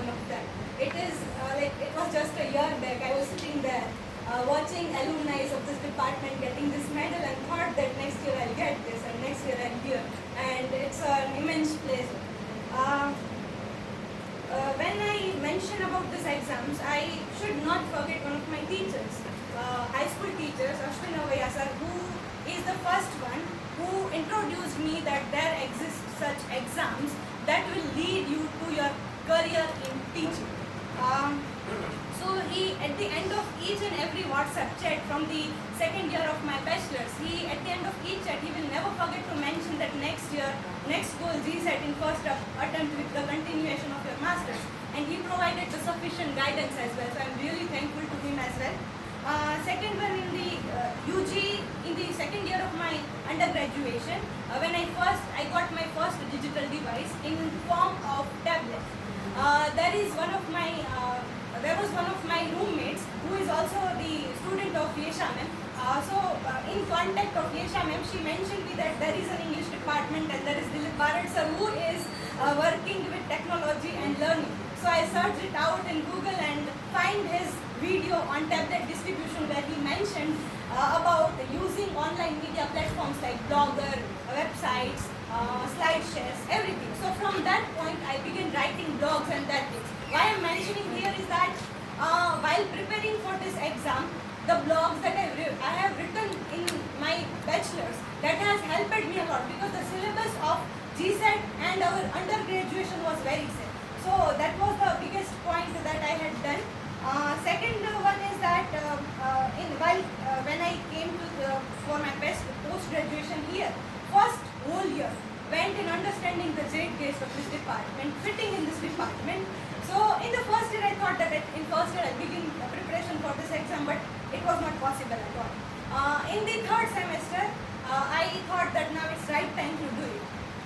one of them. It is it was just a year back. I was sitting there watching alumni of this department getting this medal and thought that next year I'll get this and next year I'll be here. And it's an immense pleasure. When I mention about these exams, I should not forget one of my teachers, high school teachers, Ashwin Avaya sir, who is the first one who introduced me that there exist such exams that will lead you to your career in teaching. So he, at the end of each and every WhatsApp chat from the second year of my bachelor's, at the end of each chat, he will never forget to mention that next year, next goal GSET in first attempt with the continuation of your master's. And he provided the sufficient guidance as well. So I'm really thankful to him as well. Second one, in the UG, in the second year of my undergraduation, when I got my first digital device in form of tablet. There was one of my roommates who is also the student of Yesha ma'am. In contact of Yesha ma'am, she mentioned me that there is an English department and there is Dilip Barat sir who is working with technology and learning. So I searched it out in Google and find his video on tablet distribution where he mentioned about using online media platforms like Blogger, websites, slide shares, everything. So from that point, I began writing blogs and that things. Why I'm mentioning here is that while preparing for this exam, the blogs that I have written in my bachelor's, that has helped me a lot because the syllabus of GSET and our undergraduation was very same. So that was the biggest point that I had done. Second one is that when I came for my post-graduation here, first whole year went in understanding the zeitgeist of this department, fitting in this department. So in the first year I thought that in first year I'll begin preparation for this exam, but it was not possible at all. In the third semester, I thought that now it's right time to do it.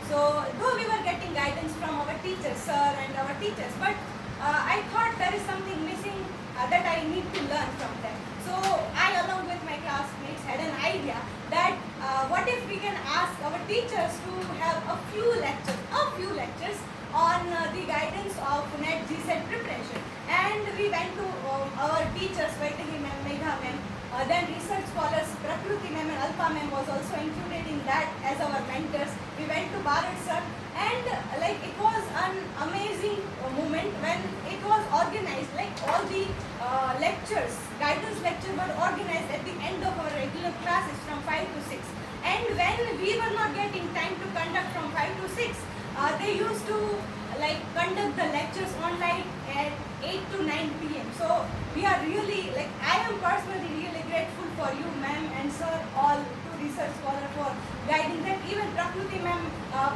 So though we were getting guidance from our teachers, sir and our teachers, but I thought there is something missing that I need to learn from them. So I, along with my classmates, had an idea that what if we can ask our teachers to have a few lectures on the guidance of NET GSET preparation. And we went to our teachers, Vaitahi ma'am, Megha ma'am, then research scholars, Prakruti ma'am and Alpa ma'am was also included in that as our mentors. We went to Bharat sir and it was an amazing moment when it was organized, like all the lectures, guidance lectures were organized at the end of our regular classes from 5 to 6. And when we were not getting time to conduct from 5 to 6, they used to conduct the lectures online at 8 to 9 p.m. So we are really, I am personally really grateful for you ma'am and sir, all two research scholars for guiding them. Even Prakruti ma'am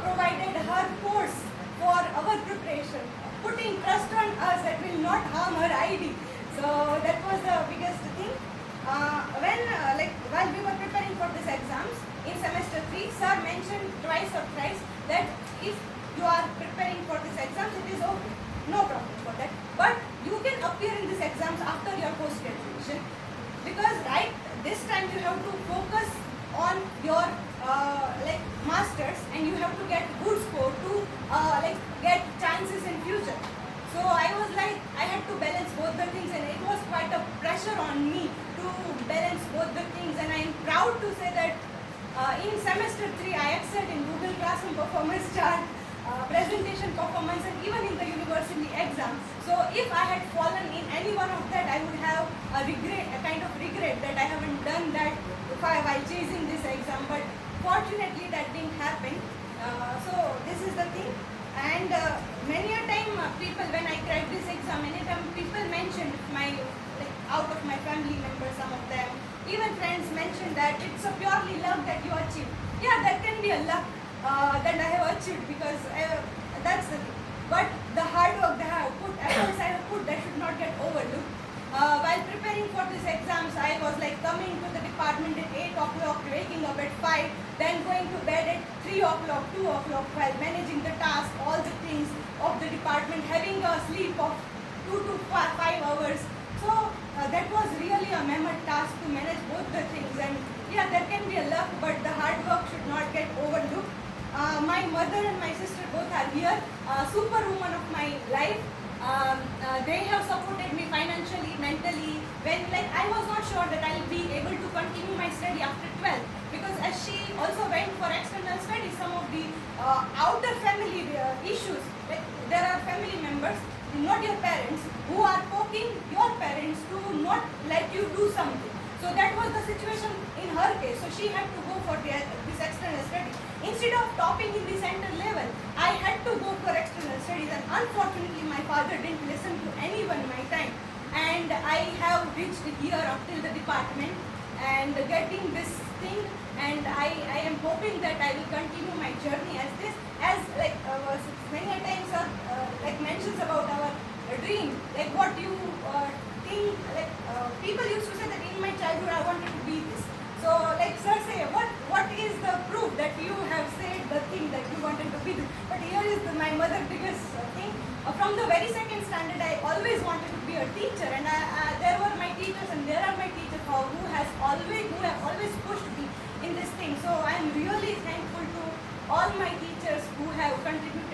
provided her course for our preparation, putting trust on us that will not harm her ID. So that was the biggest thing. While we were preparing for these exams in semester 3, sir mentioned twice or thrice that if you are preparing for these exams, it is okay, no problem for that. But you can appear in these exams after your post-graduation because this time you have to focus on your masters and you have to get good score to get chances in future. So I was I had to balance both the things and it was quite a pressure on me to balance both the things, and I am proud to say that in semester 3 I excelled in Google Classroom performance chart, presentation performance, and even in the university exam. So if I had fallen in any one of that, I would have a kind of regret that I haven't done that while chasing this exam, but fortunately that didn't happen. So this is the thing. And many a time people, when I cracked this exam, many time people mentioned out of my family members, some of them, even friends mentioned that it's a purely luck that you achieved. Yeah, that can be a luck that I have achieved because that's the thing. But the hard work that I have put, efforts I have put, that should not get overlooked. While preparing for these exams, I was coming to the department at 8 o'clock, waking up at 5, then going to bed at 3 o'clock, 2 o'clock, while managing the task, all the things of the department, having a sleep of 2 to 5 hours. So that was really a mammoth task to manage both the things. And yeah, there can be a luck, but the hard work should not get overlooked. My mother and my sister both are here, superwoman of my life. They have supported me financially, mentally. When I was not sure that I'll be able to continue my study after 12, because as she also went for external studies, some of the outer family issues, like there are family members, not your parents, who are poking your parents to not let you do something. So that was the situation in her case. So she had to go for this external study. Instead of topping in the center level, I had to go for external studies, and unfortunately my father didn't listen to anyone my time, and I have reached here up till the department and getting this thing, and I am hoping that I will continue my journey as this, as many a times like mentions about our dream, like what you think, people used to say that in my childhood I wanted to be this. So sir say, what is the proof that you have said the thing that you wanted to be this? But here is my mother biggest thing. From the very second standard, I always wanted to be a teacher, and there were my teachers, and there are my teachers who have always pushed me in this thing. So I am really thankful to all my teachers who have contributed